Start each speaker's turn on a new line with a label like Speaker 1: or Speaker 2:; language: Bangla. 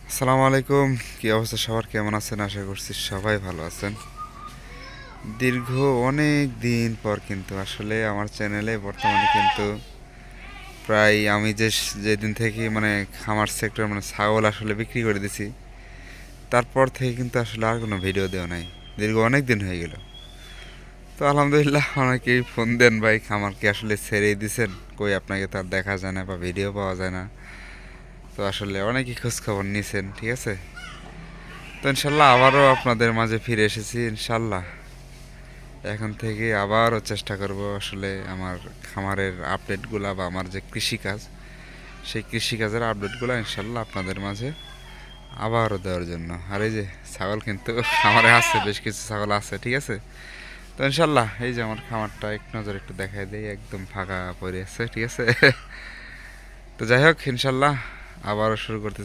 Speaker 1: আসসালামু আলাইকুম। কি অবস্থা সবার, কেমন আছেন? আশা করছি সবাই ভালো আছেন। দীর্ঘ অনেক দিন পর কিন্তু আসলে আমার চ্যানেলে বর্তমানে কিন্তু প্রায় আমি যেদিন থেকে মানে খামার সেক্টর মানে ছাগল আসলে বিক্রি করে দিছি, তারপর থেকে কিন্তু আসলে আর কোনো ভিডিও দেওয়া নাই। দীর্ঘ অনেক দিন হয়ে গেল। তো আলহামদুলিল্লাহ অনেকেই ফোন দেন, ভাই খামার কি আসলে ছেড়েই দিছেন, কই আপনাকে তার দেখা যায় না বা ভিডিও পাওয়া যায় না। তো আসলে অনেকেই খোঁজ খবর নিছেন, ঠিক আছে। তো ইনশাল্লাহ আবারও আপনাদের মাঝে ফিরে এসেছি ইনশাল্লাহ। এখন থেকে আবারও চেষ্টা করব আসলে আমার খামারের আপডেটগুলো বা আমার যে কৃষিকাজ, সেই কৃষিকাজের আপডেটগুলো ইনশাল্লাহ আপনাদের মাঝে আবারও দেওয়ার জন্য। আর এই যে ছাগল কিন্তু খামারে আছে, বেশ কিছু ছাগল আছে, ঠিক আছে। তো ইনশাল্লাহ এই যে আমার খামারটা এক নজর একটু দেখাই দেই, একদম ফাঁকা পড়ে আছে, ঠিক আছে। তো যাই হোক ইনশাল্লাহ আবারও শুরু করতে